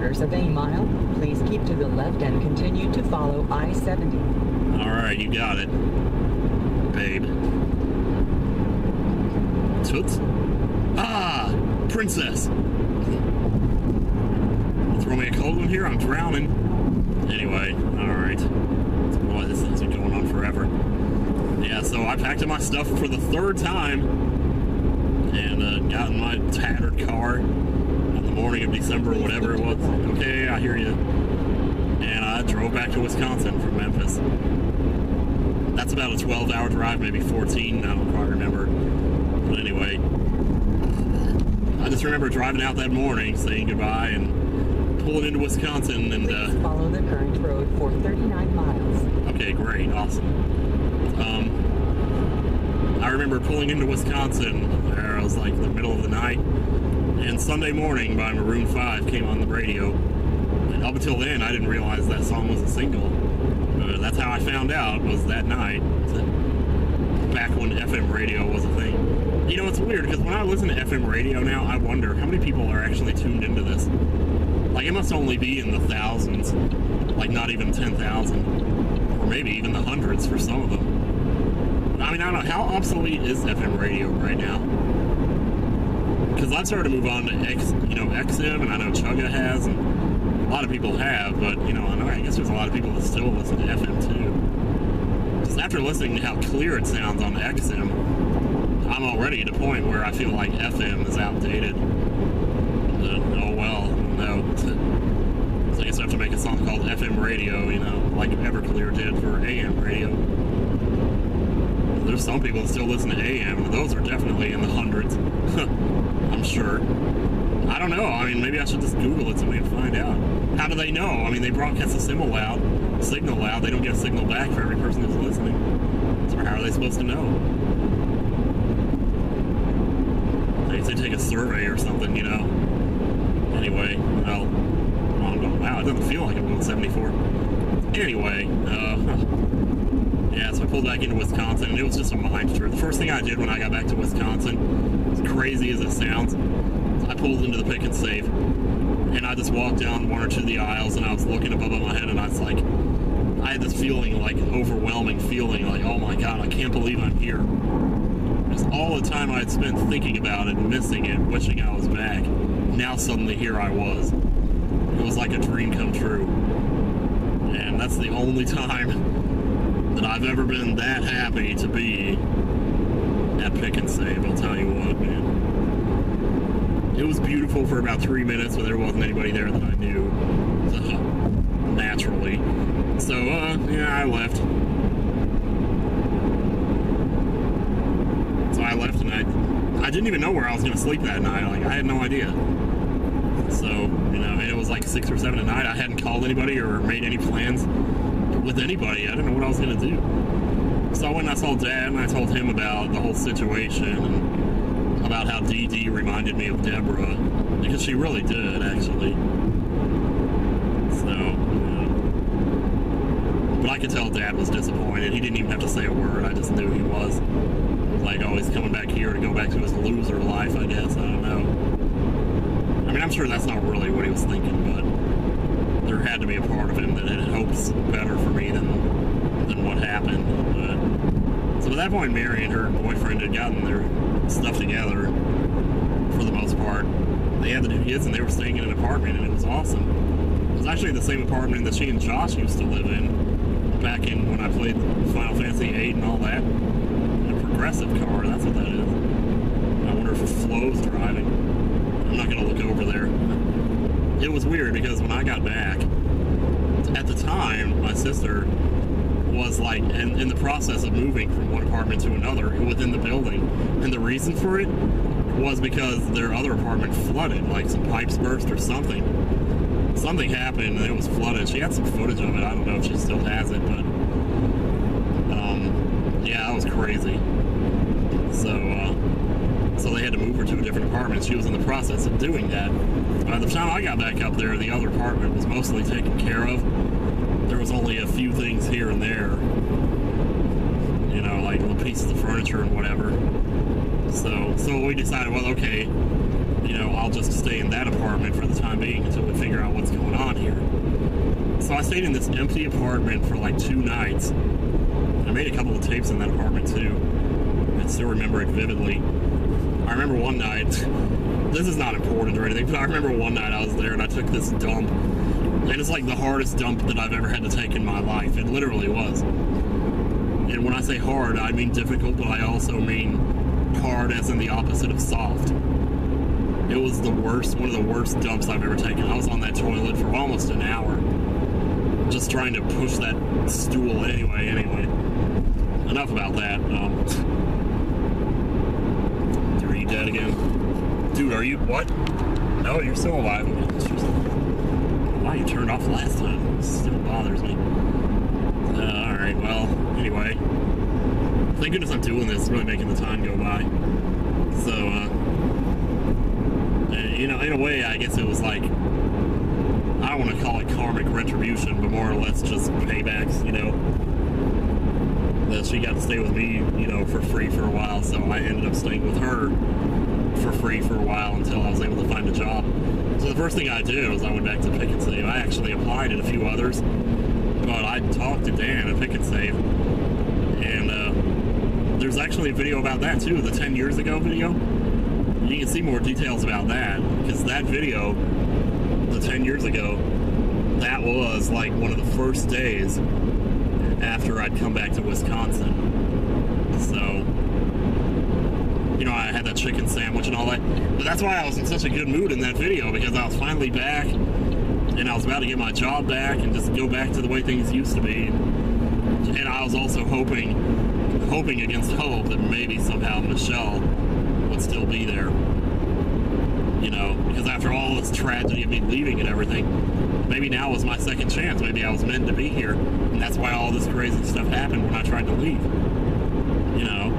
3/4 of a mile, please keep to the left and continue to follow I-70. Alright, you got it. Babe. Toots? Ah! Princess! Throw me a cold one here, I'm drowning. Anyway, alright. Boy, this thing's been going on forever. Yeah, so I packed up my stuff for the 3rd time and got in my tattered car on the morning of December, whatever it was. Okay, I hear you. And I drove back to Wisconsin from Memphis. That's about a 12-hour drive, maybe 14, I don't quite remember. But anyway, I just remember driving out that morning, saying goodbye, and pulling into Wisconsin, and Please follow the current road for 39 miles. Okay, great, awesome. I remember pulling into Wisconsin, it was like the middle of the night, and Sunday Morning by Maroon 5 came on the radio, and up until then I didn't realize that song was a single. That's how I found out, was that night, back when FM radio was a thing. You know, it's weird, because when I listen to FM radio now, I wonder how many people are actually tuned into this. Like, it must only be in the thousands, like not even 10,000, or maybe even the hundreds for some of them. I mean, I don't know, how obsolete is FM radio right now? Because I've started to move on to XM, and I know Chugga has, and a lot of people have, but, I guess there's a lot of people that still listen to FM too. Just after listening to how clear it sounds on XM, I'm already at a point where I feel like FM is outdated. Oh well, no. So I guess I have to make a song called FM radio, like Everclear did for AM radio. There's some people that still listen to AM, and those are definitely in the hundreds. I'm sure. I don't know. I mean, maybe I should just Google it so we can find out. How do they know? I mean, they broadcast a signal out. They don't get a signal back for every person who's listening. So how are they supposed to know? They take a survey or something, Anyway, well, wow, it doesn't feel like I'm going 74. Anyway, yeah, so I pulled back into Wisconsin, and it was just a mind trip. The first thing I did when I got back to Wisconsin, as crazy as it sounds, I pulled into the Pick and Save, and I just walked down one or two of the aisles, and I was looking above my head, and I was like, I had this feeling, like, overwhelming feeling, like, oh my God, I can't believe I'm here. Just all the time I had spent thinking about it, missing it, wishing I was back, now suddenly here I was. It was like a dream come true. And that's the only time that I've ever been that happy to be at Pick and Save, I'll tell you what, man. It was beautiful for about 3 minutes, but there wasn't anybody there that I knew, naturally. So, yeah, I left. So I left, and I didn't even know where I was going to sleep that night. Like, I had no idea. So, and it was like 6 or 7 at night. I hadn't called anybody or made any plans with anybody. I didn't know what I was going to do. So I went and I saw Dad, and I told him about the whole situation, and about how Dee Dee reminded me of Deborah, because she really did, actually. So, but I could tell Dad was disappointed. He didn't even have to say a word. I just knew he was. Like, oh, he's coming back here to go back to his loser life, I guess. I don't know. I mean, I'm sure that's not really what he was thinking, but there had to be a part of him that had hopes better for me than what happened. But, so at that point, Mary and her boyfriend had gotten their stuff together for the most part. They had the new kids, and they were staying in an apartment, and it was awesome. It was actually the same apartment that she and Josh used to live in back in when I played Final Fantasy VIII and all that. A progressive car, that's what that is. I wonder if Flo's driving. I'm not going to look over there. It was weird because when I got back, at the time, my sister was like in the process of moving from one apartment to another within the building. And the reason for it was because their other apartment flooded, like some pipes burst or something. Something happened and it was flooded. She had some footage of it. I don't know if she still has it, but yeah, that was crazy. So they had to move her to a different apartment. She was in the process of doing that. By the time I got back up there, the other apartment was mostly taken care of. There was only a few things here and there, like little pieces of furniture and whatever. So we decided, well, okay, I'll just stay in that apartment for the time being until we figure out out what's going on here. So I stayed in this empty apartment for like 2 nights. I made a couple of tapes in that apartment too. I still remember it vividly. I remember one night, this is not important or anything, but I remember one night I was there and I took this dump. And it's like the hardest dump that I've ever had to take in my life. It literally was. And when I say hard, I mean difficult, but I also mean hard as in the opposite of soft. It was the worst, one of the worst dumps I've ever taken. I was on that toilet for almost an hour, just trying to push that stool anyway. Enough about that. Dude, are you dead again? Dude, are you, what? No, you're still alive. Why you turned off last time? It still bothers me. Alright, well, anyway. Thank goodness I'm doing this. It's really making the time go by. So, you know, in a way, I guess it was like, I don't want to call it karmic retribution, but more or less just paybacks, you know. That she got to stay with me, you know, for free for a while, so I ended up staying with her for free for a while until I was able to find a job. So the first thing I did was I went back to Pick and Save. I actually applied at a few others, but I talked to Dan at Pick and Save, and there's actually a video about that too, the 10 years ago video. You can see more details about that, because that video, the 10 years ago, that was like one of the first days after I'd come back to Wisconsin. So, you know, I had that chicken sandwich and all that. But that's why I was in such a good mood in that video, because I was finally back, and I was about to get my job back and just go back to the way things used to be. And I was also hoping against hope that maybe somehow Michelle would still be there. You know, because after all this tragedy of me leaving and everything, maybe now was my second chance. Maybe I was meant to be here, and that's why all this crazy stuff happened when I tried to leave. You know?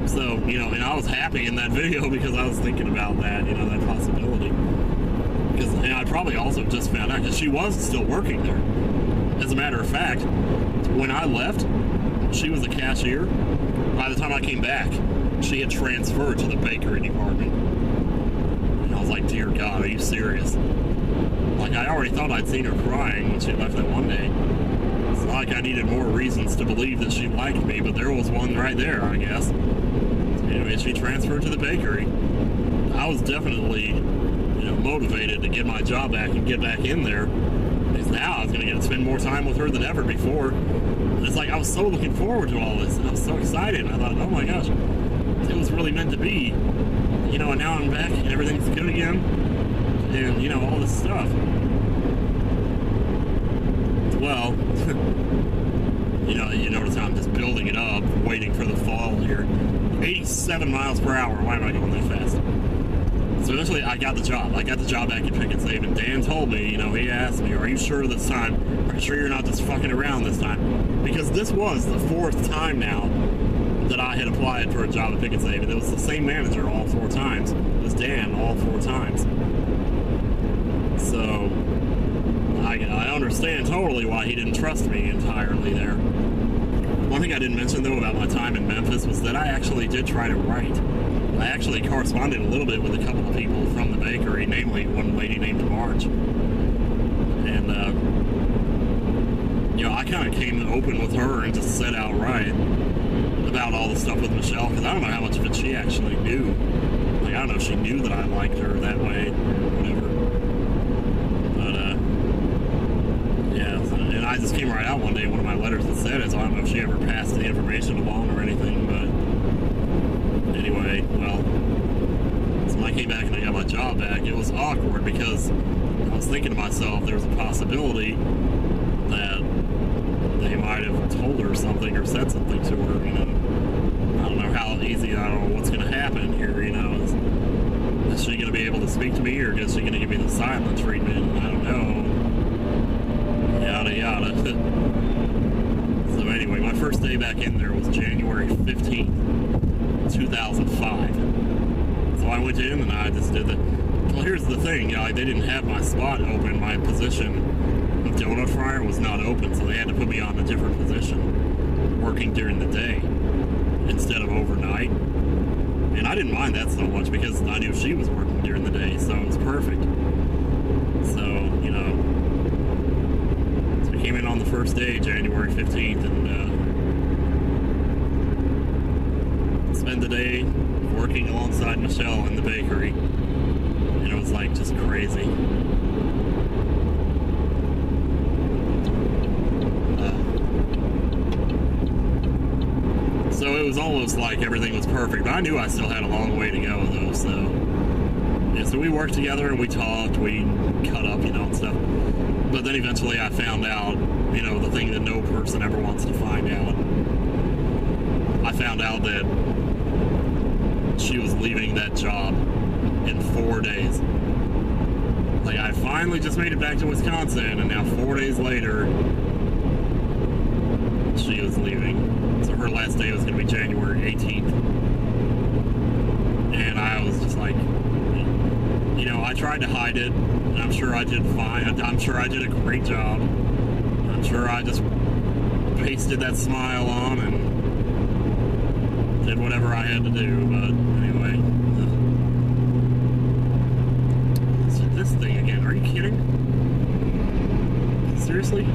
So, you know, and I was happy in that video because I was thinking about that, you know, that possibility. Because, and I probably also just found out, because she was still working there. As a matter of fact, when I left, she was a cashier. By the time I came back, she had transferred to the bakery department. And I was like, dear God, are you serious? Like, I already thought I'd seen her crying when she left that one day. It's not like I needed more reasons to believe that she liked me, but there was one right there, I guess. Anyway, she transferred to the bakery. I was definitely, you know, motivated to get my job back and get back in there. Because now I was going to get to spend more time with her than ever before. And it's like, I was so looking forward to all this, and I was so excited. And I thought, oh my gosh, it was really meant to be. You know, and now I'm back and everything's good again. And, you know, all this stuff. Well, you notice how I'm just building it up, waiting for the fall here. 87 miles per hour. Why am I going that fast? So eventually I got the job. I got the job back at Pick and Save, and Dan told me, you know, he asked me, are you sure this time? Are you sure you're not just fucking around this time? Because this was the 4th time now that I had applied for a job at Pick and Save, and it was the same manager all 4 times. It was Dan all 4 times. So I understand totally why he didn't trust me entirely there. One thing I didn't mention, though, about my time in Memphis was that I actually did try to write. I actually corresponded a little bit with a couple of people from the bakery, namely one lady named Marge. And, you know, I kind of came open with her and just said outright about all the stuff with Michelle, because I don't know how much of it she actually knew. Like, I don't know if she knew that I liked her that way, or whatever. But, yeah, and I just came right out one day in one of my letters that said it, so I don't know if she ever passed the information along or anything, but anyway, well, so when I came back and I got my job back, it was awkward because I was thinking to myself, there was a possibility that they might have told her something or said something to her, you know. I don't know how easy, I don't know what's going to happen here, you know. Is she going to be able to speak to me, or is she going to give me the silent treatment? I don't know. Yada, yada. So anyway, my first day back in there was January 15th, 2005. So I went in and I just did the... Well, here's the thing, they didn't have my spot open. My position of donut fryer was not open, so they had to put me on a different position, working during the day instead of overnight. And I didn't mind that so much because I knew she was working during the day, so first day, January 15th, and spend the day working alongside Michelle in the bakery. And it was like just crazy. So it was almost like everything was perfect, but I knew I still had a long way to go though, so yeah, so we worked together and we talked, we cut up, you know, and stuff. But then eventually I found out, you know, the thing that no person ever wants to find out. I found out that she was leaving that job in 4 days. Like, I finally just made it back to Wisconsin, and now 4 days later, she was leaving. So her last day was going to be January 18th. And I was just like, you know, I tried to hide it, and I'm sure I did fine. I'm sure I did a great job. I'm sure I just pasted that smile on and did whatever I had to do, but anyway. This thing again, are you kidding? Seriously?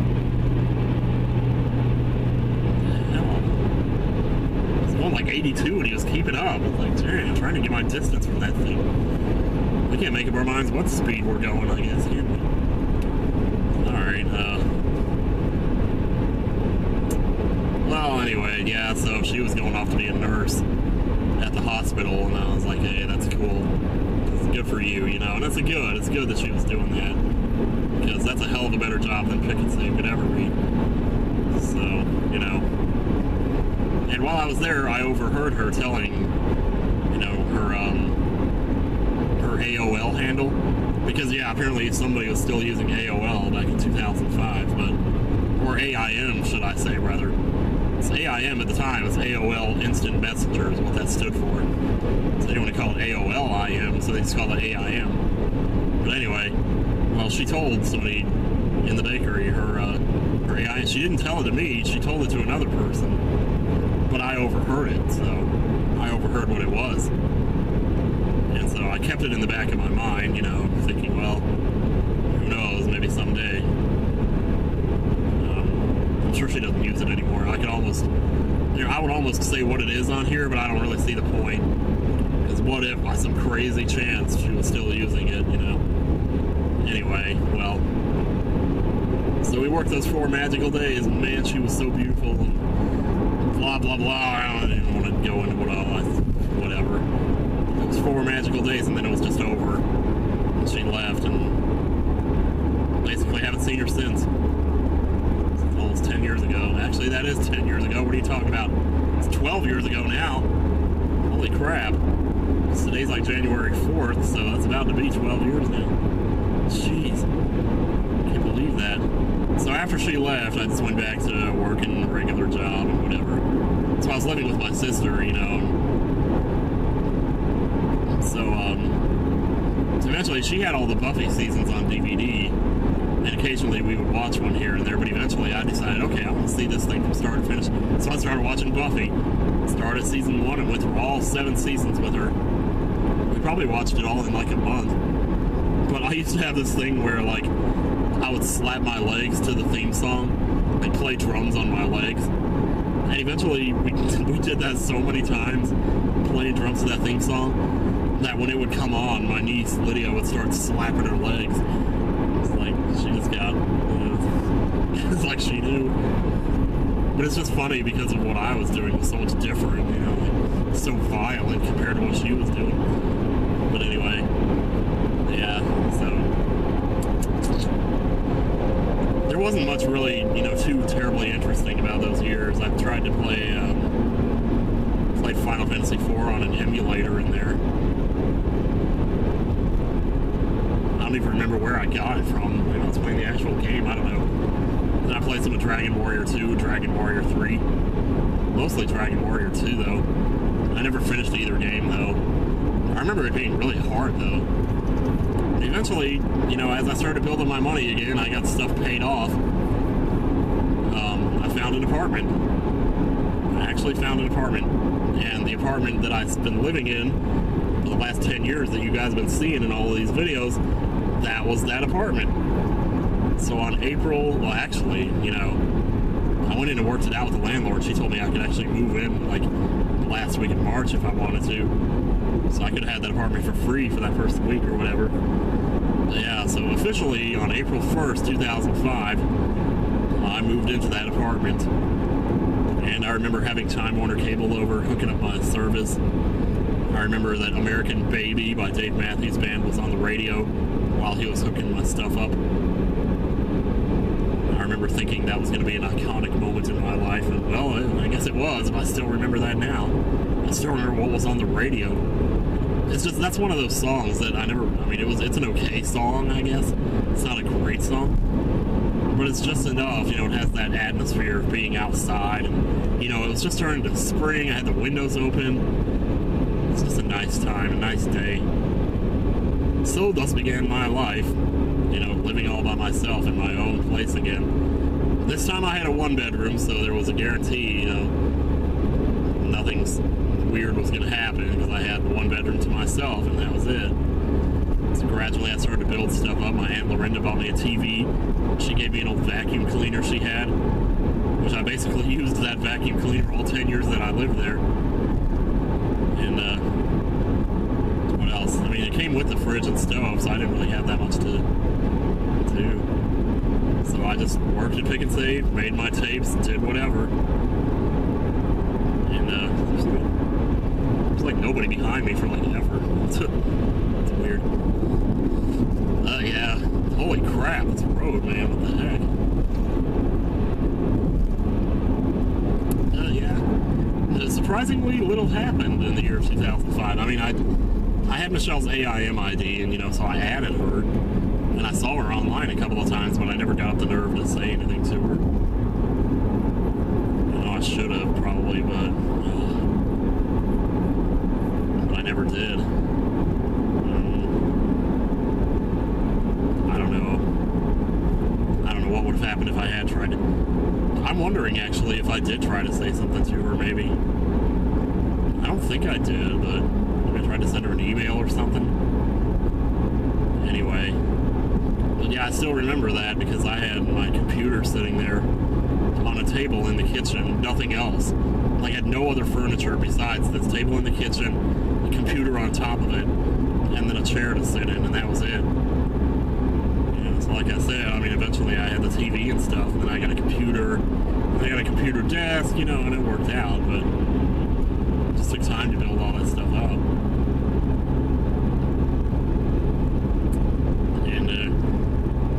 Going like 82 and he was keeping up. I was like, dang, I'm trying to get my distance from that thing. We can't make up our minds what speed we're going, I guess, can we? Alright, well, anyway, yeah, so she was going off to be a nurse at the hospital, and I was like, hey, that's cool. It's good for you, you know, and it's good that she was doing that. Because that's a hell of a better job than Pick and Save could ever be. So, you know. And while I was there, I overheard her telling, you know, her AOL handle. Because, yeah, apparently somebody was still using AOL back in 2005, but, or AIM, should I say, rather. It's AIM at the time, it's AOL Instant Messenger is what that stood for. So they don't want to call it AOL IM, so they just call it AIM. But anyway, well, she told somebody in the bakery her AIM. She didn't tell it to me, she told it to another person. But I overheard it, so I overheard what it was. And so I kept it in the back of my mind, you know, thinking, well, who knows, maybe someday. I'm sure she doesn't use it anymore. I could almost, you know, I would almost say what it is on here, but I don't really see the point. Because what if, by some crazy chance, she was still using it, you know? Anyway, well, so we worked those 4 magical days, and man, she was so beautiful, and blah, blah, blah. I don't even want to go into whatever. It was 4 magical days, and then it was just over. And she left, and basically haven't seen her since. It's almost 10 years ago. Actually, that is 10 years ago. What are you talking about? It's 12 years ago now. Holy crap. Today's like January 4th, so that's about to be 12 years now. Jeez. Can't believe that. So after she left, I just went back to working a regular job and whatever. So I was living with my sister, you know. So eventually she had all the Buffy seasons on DVD, and occasionally we would watch one here and there, but eventually I decided, okay, I want to see this thing from start to finish. So I started watching Buffy. Started season 1 and went through all 7 seasons with her. We probably watched it all in like a month. But I used to have this thing where, like, I would slap my legs to the theme song and play drums on my legs. And eventually, we did that so many times, playing drums to that theme song, that when it would come on, my niece, Lydia, would start slapping her legs. It's like, she just got, it's like she knew. But it's just funny because of what I was doing was so much different, you know, like, so violent compared to what she was doing. But anyway, yeah, so there wasn't much really, you know, too terribly interesting about those years. I've tried to play, played Final Fantasy IV on an emulator in there. I don't even remember where I got it from. Maybe I was playing the actual game, I don't know. Then I played some of Dragon Warrior 2, Dragon Warrior 3. Mostly Dragon Warrior 2, though. I never finished either game, though. I remember it being really hard, though. Eventually, you know, as I started building my money again, I got stuff paid off. I found an apartment. I actually found an apartment. And the apartment that I've been living in for the last 10 years that you guys have been seeing in all of these videos, that was that apartment. So on April, well, actually, you know, I went in and worked it out with the landlord. She told me I could actually move in like the last week in March if I wanted to. So I could have had that apartment for free for that first week or whatever. But yeah, so officially on April 1st, 2005, I moved into that apartment. And I remember having Time Warner cable over, hooking up my service. I remember that American Baby by Dave Matthews Band was on the radio while he was hooking my stuff up. I remember thinking that was going to be an iconic moment in my life, and well, I guess it was, but I still remember that now. I still remember what was on the radio. It's just, that's one of those songs that I mean, it's an okay song, I guess. It's not a great song, but it's just enough, you know, it has that atmosphere of being outside, and, you know, it was just turning to spring, I had the windows open. It's just a nice time, a nice day. So thus began my life, you know, living all by myself in my own place again. This time I had a one-bedroom, so there was a guarantee, you know, nothing weird was going to happen because I had the one bedroom to myself, and that was it. So gradually I started to build stuff up. My Aunt Lorinda bought me a TV. She gave me an old vacuum cleaner she had, which I basically used that vacuum cleaner all 10 years that I lived there. And, what else? I mean, it came with the fridge and stove, so I didn't really have that much to do. So I just worked at Pick and Save, made my tapes, did whatever. And, there's like nobody behind me for like ever. It's weird. Yeah. Holy crap, it's a road, man. What the heck? Yeah. Surprisingly little happened in the year of 2005. I mean, I had Michelle's AIM ID, and, you know, so I added her. And I saw her online a couple of times, but I never got up the nerve to say anything to her. You know, I should have probably, but I never did. I don't know what would have happened if I had tried to. I'm wondering, actually, if I did try to say something to her, maybe. I don't think I did, but maybe I tried to send her an email or something. Anyway. But yeah, I still remember that because I had my computer sitting there on a table in the kitchen, nothing else. I had no other furniture besides this table in the kitchen, a computer on top of it, and then a chair to sit in, and that was it. You know, so like I said, I mean, eventually I had the TV and stuff, and then I got a computer, and I got a computer desk, you know, and it worked out, but it just took time to build all that stuff up. And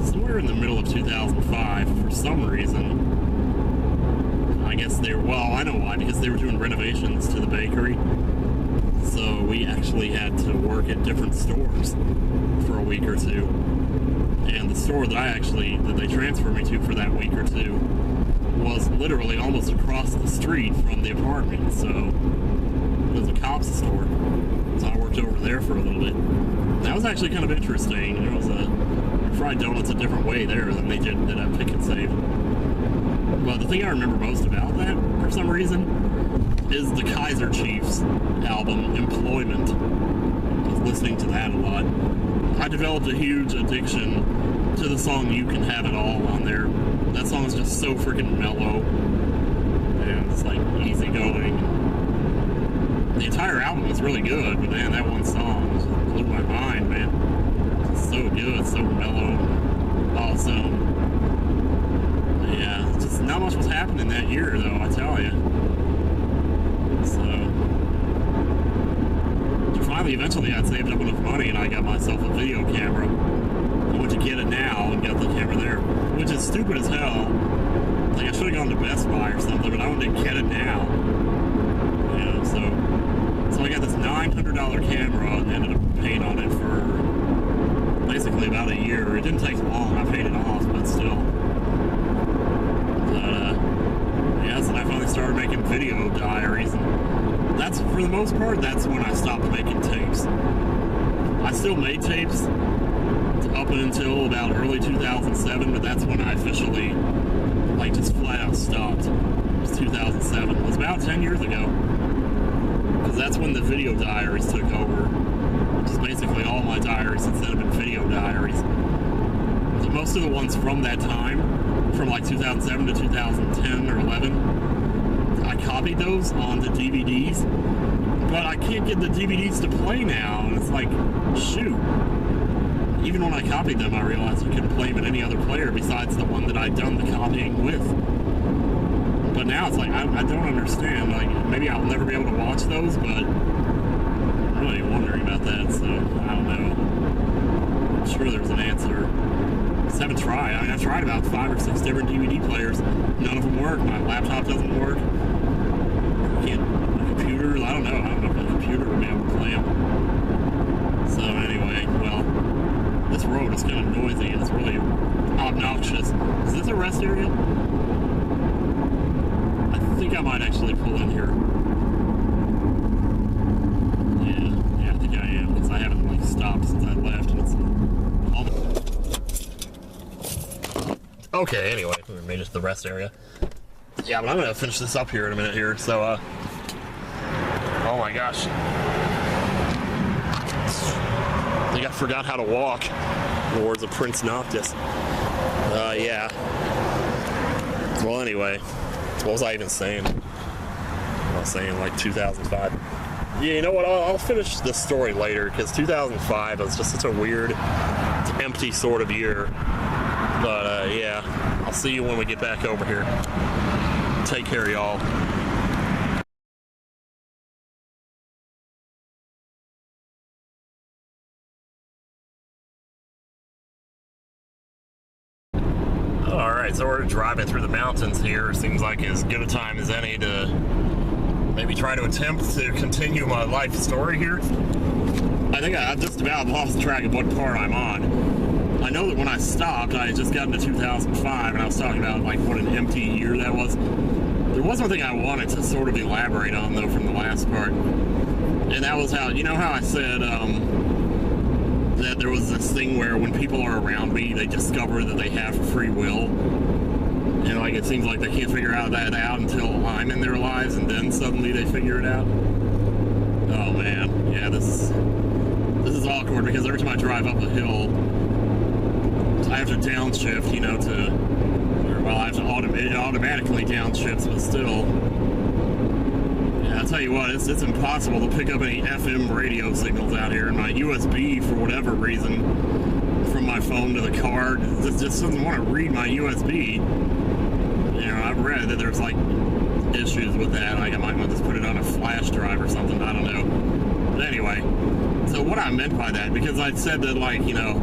somewhere in the middle of 2005, for some reason, I guess I know why, because they were doing renovations to the bakery. So we actually had to work at different stores for a week or two. And the store that they transferred me to for that week or two was literally almost across the street from the apartment. So it was a Cops store. So I worked over there for a little bit. That was actually kind of interesting. There was fried donuts a different way there than they did at Pick and Save. But the thing I remember most about that, for some reason, is the Kaiser Chiefs album, Employment. I was listening to that a lot. I developed a huge addiction to the song You Can Have It All on there. That song is just so freaking mellow. And it's like easygoing. The entire album is really good, but man, that one song just blew my mind, man. It's so good, so mellow, awesome. Yeah, just not much was happening that year, though, I tell you. So finally, eventually, I'd saved up enough money, and I got myself a video camera. I went to get it now and got the camera there, which is stupid as hell. Like, I should have gone to Best Buy or something, but I wanted to get it now. You know, so I got this $900 camera and ended up paying on it for basically about a year. It didn't take long. I paid it off, but still. So I finally started making video diaries, and that's, for the most part, that's when I stopped making tapes. I still made tapes up until about early 2007, but that's when I officially, like, just flat out stopped. It was 2007. It was about 10 years ago, because that's when the video diaries took over, which is basically all my diaries since then have been video diaries. So most most of the ones from that time, from like 2007 to 2010 or 11, I copied those onto DVDs, but I can't get the DVDs to play now, and it's like, shoot. Even when I copied them, I realized I couldn't play them in any other player besides the one that I'd done the copying with. But now it's like, I don't understand. Like, maybe I'll never be able to watch those, but I'm really wondering about that, so I don't know. I'm sure there's an answer. Just haven't tried. I mean, I've tried about 5 or 6 different DVD players. None of them work. My laptop doesn't work. I can't, my computer, I don't know. I don't know if my computer would be able to play them. So anyway, well, this road is kind of noisy and it's really obnoxious. Is this a rest area? I think I might actually pull in here. Yeah, I think I am, because I haven't like stopped since I left, and it's all okay, anyway, we made it to the rest area. Yeah, but I'm gonna finish this up here in a minute here, so oh my gosh. I think I forgot how to walk, in the words of Prince Noctis. Yeah. Well, anyway, what was I even saying? I was saying like 2005. Yeah, you know what? I'll finish this story later, because 2005 was just such a weird, empty sort of year. But yeah, I'll see you when we get back over here. Take care, y'all. Alright, so we're driving through the mountains here. Seems like as good a time as any to maybe try to attempt to continue my life story here. I think I've just about lost track of what part I'm on. I know that when I stopped, I had just gotten to 2005, and I was talking about like what an empty year that was. There was one thing I wanted to sort of elaborate on, though, from the last part. And that was how, you know how I said, that there was this thing where when people are around me, they discover that they have free will. And like it seems like they can't figure that out until I'm in their lives, and then suddenly they figure it out. Oh man, yeah, this is awkward, because every time I drive up a hill, I have to downshift, you know, well, I have to automatically downshift, but still. Yeah, I'll tell you what, it's impossible to pick up any FM radio signals out here, and my USB, for whatever reason, from my phone to the car, just doesn't want to read my USB. You know, I've read that there's like issues with that. Like I might want to just put it on a flash drive or something, I don't know. But anyway, so what I meant by that, because I'd said that, like, you know,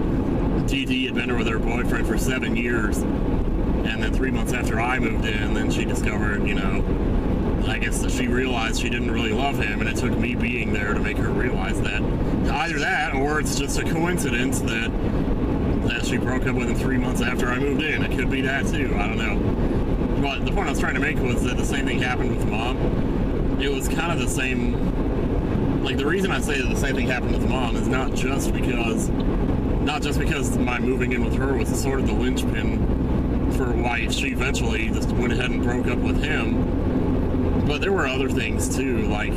TT had been with her boyfriend for 7 years, and then 3 months after I moved in, then she discovered, you know, I guess that she realized she didn't really love him, and it took me being there to make her realize that. Either that, or it's just a coincidence that she broke up with him 3 months after I moved in. It could be that too, I don't know. But the point I was trying to make was that the same thing happened with Mom. It was kind of the same, like the reason I say that the same thing happened with Mom is not just because my moving in with her was sort of the linchpin for why she eventually just went ahead and broke up with him. But there were other things too, like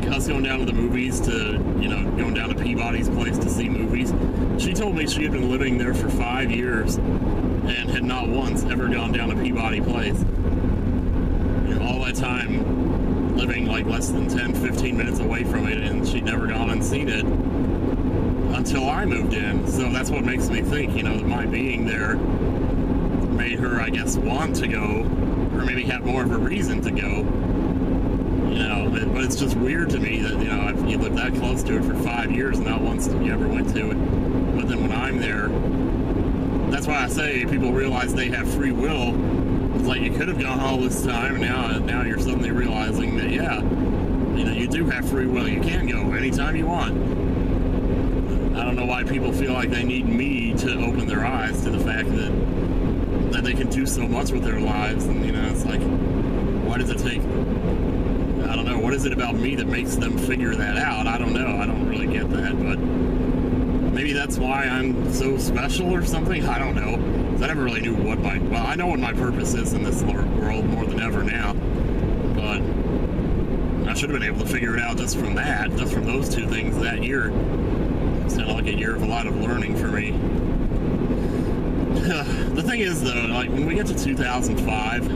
us going down to the movies to, you know, going down to Peabody's place to see movies. She told me she had been living there for 5 years and had not once ever gone down to Peabody Place. You know, all that time living like less than 10-15 minutes away from it, and she'd never gone and seen it until I moved in. So that's what makes me think, you know, that my being there made her, I guess, want to go, or maybe have more of a reason to go. You know, but it's just weird to me that, you know, you lived that close to it for 5 years and not once you ever went to it. But then when I'm there, that's why I say people realize they have free will. It's like you could have gone all this time, and now you're suddenly realizing that, yeah, you know, you do have free will. You can go anytime you want. I don't know why people feel like they need me to open their eyes to the fact that they can do so much with their lives, and, you know, it's like, why does it take, I don't know, what is it about me that makes them figure that out? I don't know, I don't really get that, but maybe that's why I'm so special or something, I don't know, because I never really knew what well, I know what my purpose is in this world more than ever now, but I should have been able to figure it out just from those two things that year. It's kind of like a year of a lot of learning for me. The thing is, though, like, when we get to 2005,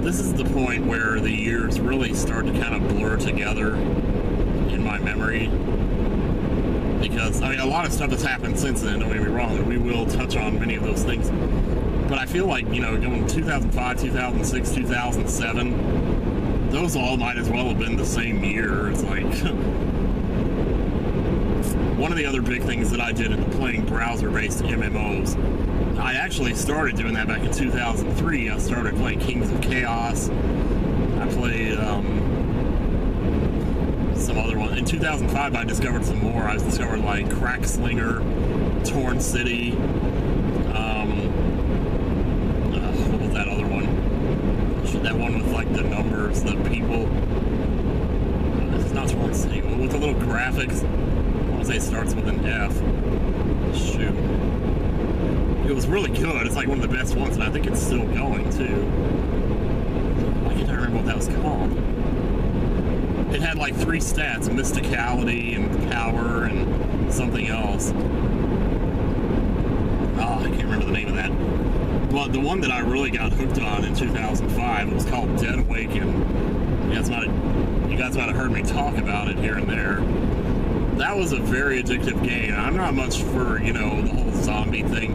this is the point where the years really start to kind of blur together in my memory. Because, I mean, a lot of stuff has happened since then, don't get me wrong, and we will touch on many of those things. But I feel like, you know, going 2005, 2006, 2007, those all might as well have been the same year. It's like... One of the other big things that I did in playing browser-based MMOs, I actually started doing that back in 2003. I started playing Kings of Chaos. I played some other one. In 2005, I discovered some more. I discovered like Crackslinger, Torn City. What was that other one? That one with like the numbers, the people. It's not Torn City. With the little graphics. It starts with an F. Shoot. It was really good. It's like one of the best ones, and I think it's still going, too. Why can't I remember what that was called? It had like 3 stats, mysticality and power and something else. Oh, I can't remember the name of that. But the one that I really got hooked on in 2005, it was called Dead Awaken. You guys might have heard me talk about it here and there. That was a very addictive game. I'm not much for, you know, the whole zombie thing,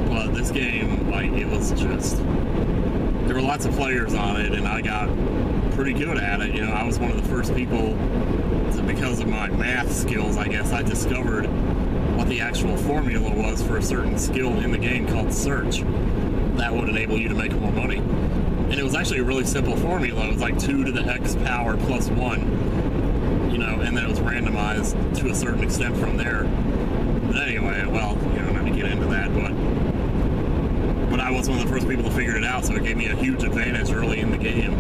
but this game, like, it was just... There were lots of players on it, and I got pretty good at it. You know, I was one of the first people, because of my math skills, I guess, I discovered what the actual formula was for a certain skill in the game called search. That would enable you to make more money. And it was actually a really simple formula. It was like 2 to the x power plus 1. You know, and then it was randomized to a certain extent from there. But anyway, well, you know, not to get into that, but I was one of the first people to figure it out, so it gave me a huge advantage early in the game.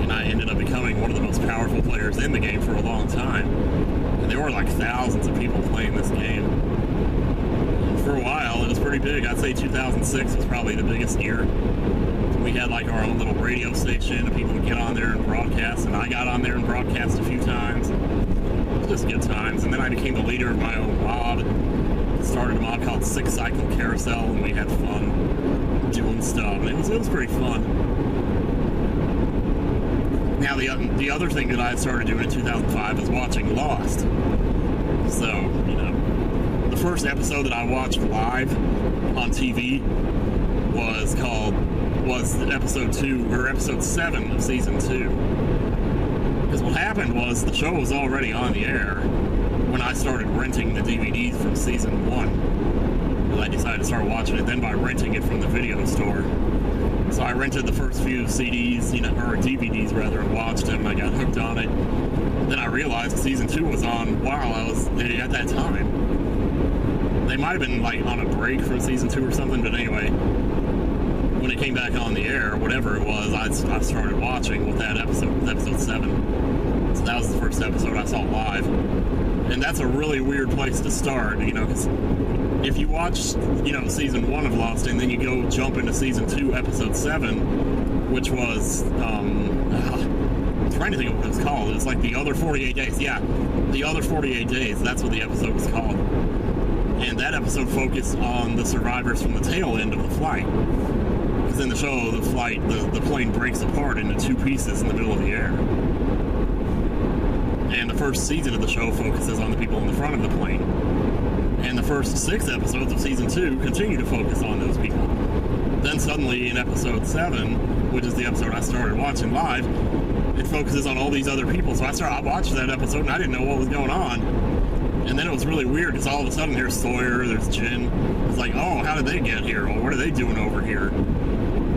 And I ended up becoming one of the most powerful players in the game for a long time. And there were like thousands of people playing this game. And for a while, it was pretty big. I'd say 2006 was probably the biggest year. We had like our own little radio station, and people would get on there and broadcast, and I got on there and broadcast a few times. It was just good times. And then I became the leader of my own mob. Started a mob called 6 Cycle Carousel, and we had fun doing stuff. And it was pretty fun. Now the other thing that I started doing in 2005 was watching Lost. So, you know, the first episode that I watched live on TV was episode 2 or episode 7 of season 2. Because what happened was the show was already on the air when I started renting the DVDs from season 1. And I decided to start watching it then by renting it from the video store. So I rented the first few CDs, you know, or DVDs rather, and watched them. I got hooked on it. Then I realized season 2 was on while I was at that time. They might have been like on a break from season 2 or something, but anyway. When it came back on the air, whatever it was, I started watching with that episode 7. So that was the first episode I saw live. And that's a really weird place to start, you know, because if you watch, you know, season 1 of Lost and then you go jump into season 2, episode 7, which was, I'm trying to think of what it was called. It was like The Other 48 Days. Yeah, The Other 48 Days. That's what the episode was called. And that episode focused on the survivors from the tail end of the flight. Because in the show, the plane breaks apart into 2 pieces in the middle of the air. And the first season of the show focuses on the people in the front of the plane. And the first 6 episodes of season 2 continue to focus on those people. Then suddenly in episode 7, which is the episode I started watching live, it focuses on all these other people. So I watched that episode and I didn't know what was going on. And then it was really weird because all of a sudden there's Sawyer, there's Jin. It's like, oh, how did they get here? Well, what are they doing over here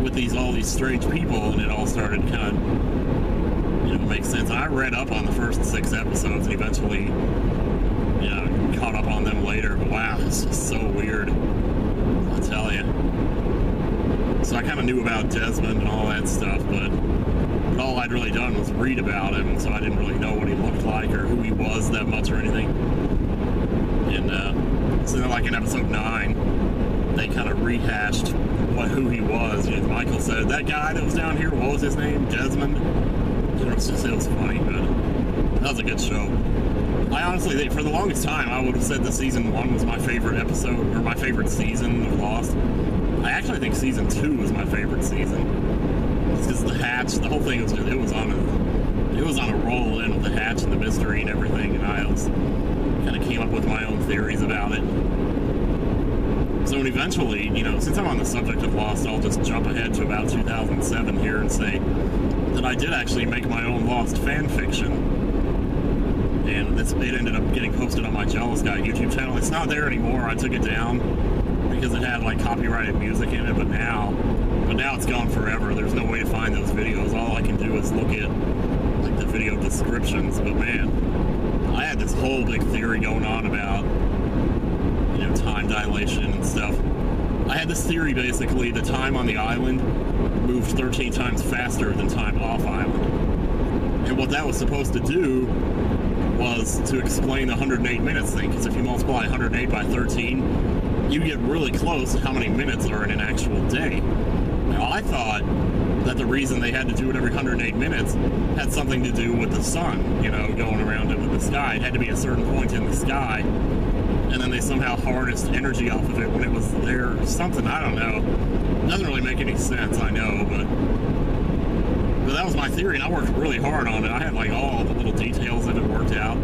with all these strange people? And it all started kind of, you know, make sense. And I read up on the first 6 episodes and eventually, you know, caught up on them later. But wow, it's just so weird, I'll tell you. So I kind of knew about Desmond and all that stuff, but all I'd really done was read about him, and so I didn't really know what he looked like or who he was that much or anything. And so then, like in episode 9, they kind of rehashed who he was. You know, Michael said, that guy that was down here, what was his name? Desmond? You know, it was funny, but that was a good show. I honestly think for the longest time I would have said that season 1 was my favorite episode, or my favorite season of Lost. I actually think season 2 was my favorite season. It's because the hatch, the whole thing was just, it was on a roll in with the hatch and the mystery and everything, and I was kind of came up with my own theories about it. So eventually, you know, since I'm on the subject of Lost, I'll just jump ahead to about 2007 here and say that I did actually make my own Lost fan fiction. And it ended up getting posted on my Jealous Guy YouTube channel. It's not there anymore. I took it down because it had like copyrighted music in it, but now it's gone forever. There's no way to find those videos. All I can do is look at like the video descriptions. But man, I had this whole big theory going on about, you know, time dilation and stuff. I had this theory basically that time on the island moved 13 times faster than time off island. And what that was supposed to do was to explain the 108 minutes thing, because if you multiply 108 by 13, you get really close to how many minutes are in an actual day. Now, I thought that the reason they had to do it every 108 minutes had something to do with the sun, you know, going around into the sky. It had to be a certain point in the sky, and then they somehow harnessed energy off of it when it was there or something. I don't know. It doesn't really make any sense, I know, but that was my theory, and I worked really hard on it. I had like all the little details of it worked out.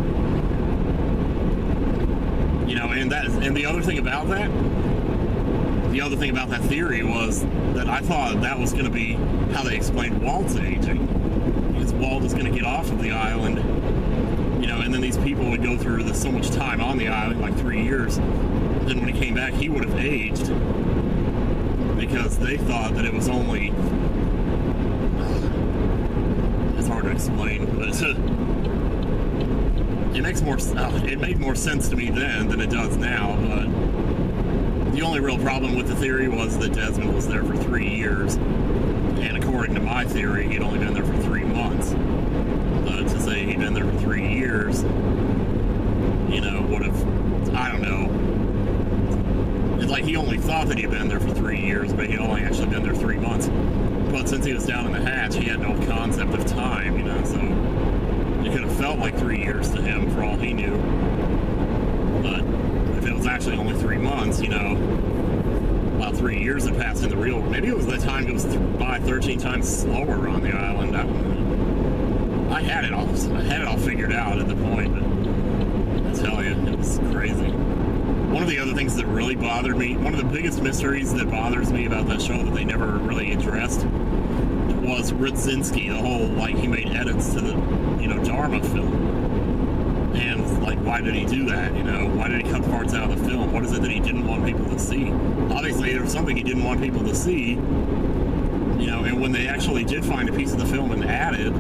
You know, and the other thing about that theory was that I thought that was going to be how they explained Walt's aging, because Walt was going to get off of the island, you know, and then these people would go through so much time on the island, like 3 years. Then when he came back, he would have aged, because they thought that it was only. It's hard to explain, but it made more sense to me then than it does now. But the only real problem with the theory was that Desmond was there for 3 years, and according to my theory, he'd only been there for 3 months. But to say he'd been there for 3 years, you know, would have, I don't know. It's like he only thought that he'd been there for 3 years, but he'd only actually been there 3 months. But since he was down in the hatch, he had no concept of time, you know, so it could have felt like 3 years to him for all he knew. But if it was actually only 3 months, you know, about 3 years had passed in the real world. Maybe it was the time goes by 13 times slower on the island. I had it all figured out at the point, but I tell you, it was crazy. One of the other things that really bothered me, one of the biggest mysteries that bothers me about that show that they never really addressed, was Rudzinski. The whole, like, he made edits to the, you know, Dharma film. And, like, why did he do that, you know? Why did he cut parts out of the film? What is it that he didn't want people to see? Obviously, there was something he didn't want people to see, you know, and when they actually did find a piece of the film and added,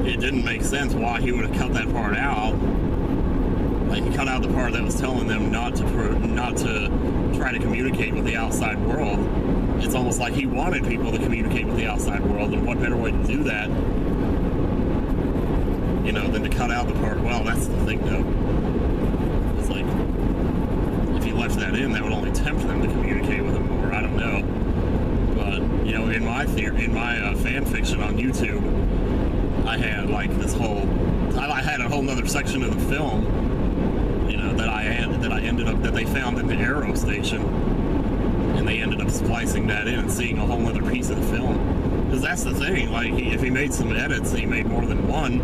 it didn't make sense why he would have cut that part out. Like, he cut out the part that was telling them not to try to communicate with the outside world. It's almost like he wanted people to communicate with the outside world, and what better way to do that, you know, than to cut out the part. Well, that's the thing, though. It's like, if he left that in, that would only tempt them to communicate with him more. I don't know. But, you know, in my fan fiction on YouTube, I had like this whole, I had a whole nother section of the film, you know, that they found in the Aero station, and they ended up splicing that in and seeing a whole other piece of the film. Because that's the thing, like, if he made some edits, he made more than one,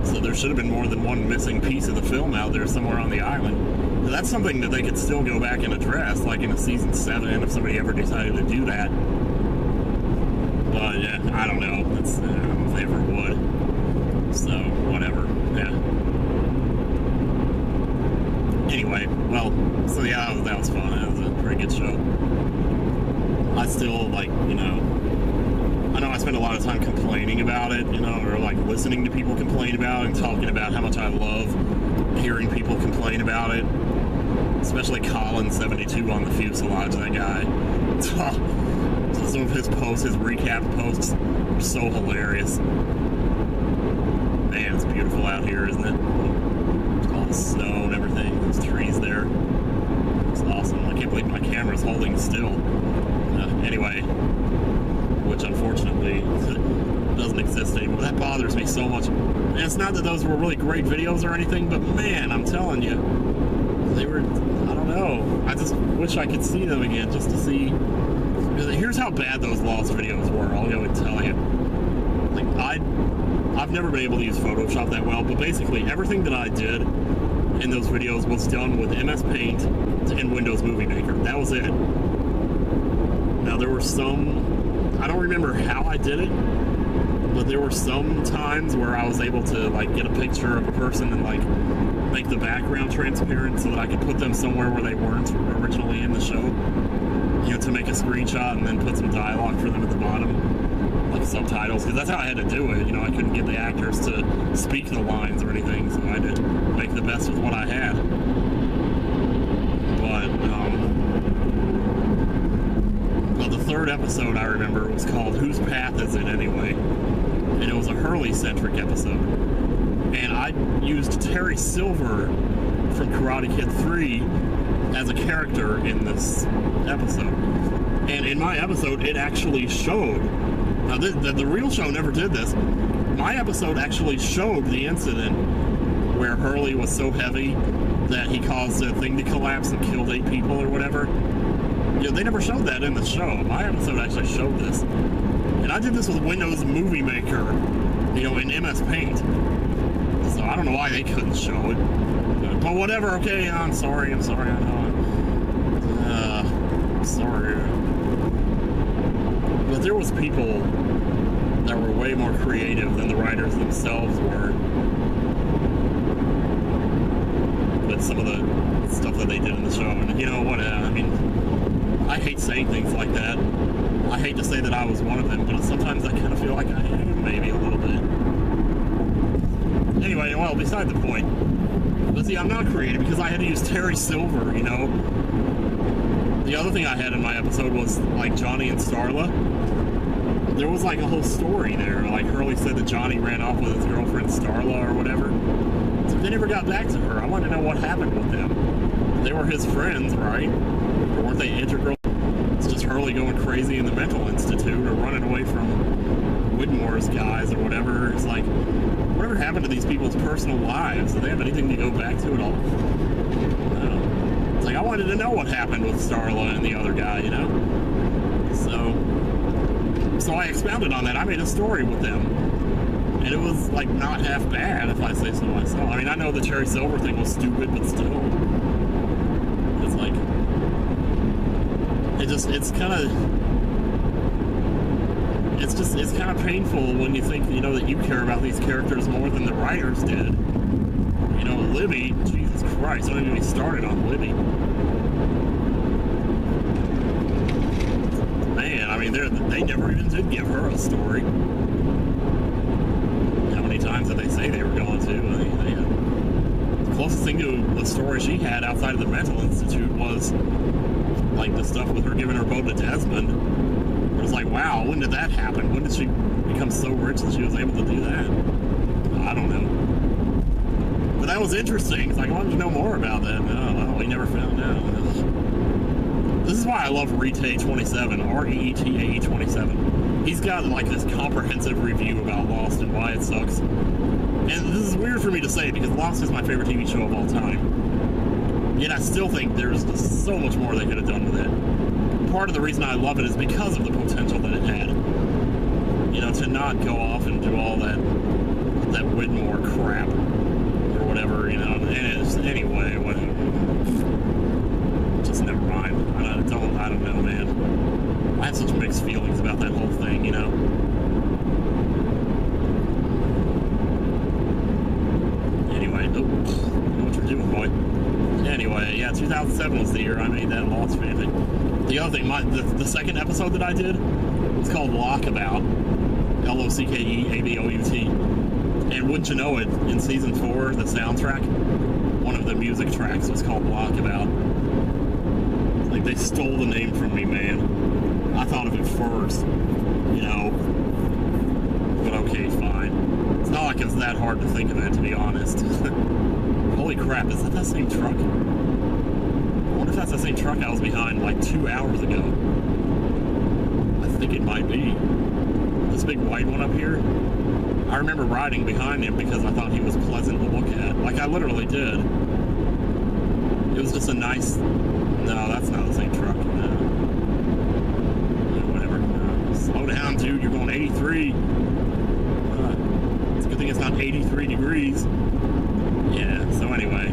so there should have been more than one missing piece of the film out there somewhere on the island. So that's something that they could still go back and address, like in a season 7, if somebody ever decided to do that. But yeah, I don't know. That's, I don't know if they ever would. So, whatever. Yeah. Anyway, well, so yeah, that was fun. It was a pretty good show. I still, like, you know, I know I spend a lot of time complaining about it, you know, or like listening to people complain about it and talking about how much I love hearing people complain about it. Especially Colin72 on the fuselage, that guy. Some of his posts, his recap posts, are so hilarious. Man, it's beautiful out here, isn't it? All the snow and everything, those trees there. It's awesome. I can't believe my camera's holding still. Anyway, which unfortunately doesn't exist anymore. That bothers me so much. And it's not that those were really great videos or anything, but man, I'm telling you, they were, I don't know. I just wish I could see them again just to see. Here's how bad those lost videos were, I'll go and tell you. Like, I've never been able to use Photoshop that well, but basically everything that I did in those videos was done with MS Paint and Windows Movie Maker. That was it. Now, there were some, I don't remember how I did it, but there were some times where I was able to, like, get a picture of a person and, like, make the background transparent so that I could put them somewhere where they weren't originally in the show. You know, to make a screenshot and then put some dialogue for them at the bottom, like subtitles, because that's how I had to do it. You know, I couldn't get the actors to speak the lines or anything, so I had to make the best with what I had. But the third episode I remember was called Whose Path Is It Anyway? And it was a Hurley-centric episode. And I used Terry Silver from Karate Kid 3 as a character in this episode. And in my episode, it actually showed. Now, the real show never did this. My episode actually showed the incident where Hurley was so heavy that he caused a thing to collapse and killed 8 people or whatever. You know, they never showed that in the show. My episode actually showed this. And I did this with Windows Movie Maker, you know, in MS Paint. So I don't know why they couldn't show it. But whatever, okay, I'm sorry, I know. Sorry. But there was people that were way more creative than the writers themselves were with some of the stuff that they did in the show. And you know what, I mean, I hate saying things like that. I hate to say that I was one of them, but sometimes I kind of feel like I am, maybe a little bit. Anyway, well, beside the point. But see, I'm not creative because I had to use Terry Silver, you know? The other thing I had in my episode was, like, Johnny and Starla. There was, like, a whole story there. Like, Hurley said that Johnny ran off with his girlfriend Starla or whatever. So they never got back to her. I wanted to know what happened with them. They were his friends, right? Or weren't they integral? It's just Hurley going crazy in the mental institute or running away from Widmore's guys or whatever. It's like, whatever happened to these people's personal lives? Do they have anything to go back to at all? It's like, I wanted to know what happened with Starla and the other guy, you know? So I expounded on that. I made a story with them. And it was, like, not half bad, if I say so myself. I mean, I know the Terry Silver thing was stupid, but still. It's like, it's kind of painful when you think, you know, that you care about these characters more than the writers did. You know, Libby, Jesus Christ, don't even get me started on Libby. Man, I mean, they never even did give her a story. How many times did they say they were going to? The closest thing to a story she had outside of the mental institute was, like, the stuff with her giving her boat to Desmond. It was like, wow, when did that happen? When did she become so rich that she was able to do that? I don't know. But that was interesting. It's like, I wanted to know more about that. Oh, well, we never found out. This is why I love Reeta27, REETAE 27. He's got, like, this comprehensive review about Lost and why it sucks. And this is weird for me to say because Lost is my favorite TV show of all time. Yet I still think there's just so much more they could have done with it. Part of the reason I love it is because of the potential that it had. You know, to not go off and do all that Widmore crap or whatever, you know. And it's, anyway, just never mind. I don't know, man. I have such mixed feelings about that whole thing, you know. Anyway, I know what you're doing, boy. Anyway, yeah, 2007 was the year I made that Lost fanfic. The other thing, the second episode that I did was called Lockabout. L-O-C-K-E-A-B-O-U-T. And wouldn't you know it, in season 4, the soundtrack, one of the music tracks was called Lockabout. Like, they stole the name from me, man. I thought of it first, you know. But okay, fine. It's not like it's that hard to think of it, to be honest. Holy crap, is that same truck? I wonder if that's the same truck I was behind like 2 hours ago. I think it might be. This big white one up here? I remember riding behind him because I thought he was pleasant to look at. Like, I literally did. It was just a nice... No, that's not the same truck. No. Yeah, whatever. No. Slow down, dude. You're going 83. It's a good thing it's not 83 degrees. Yeah, so anyway.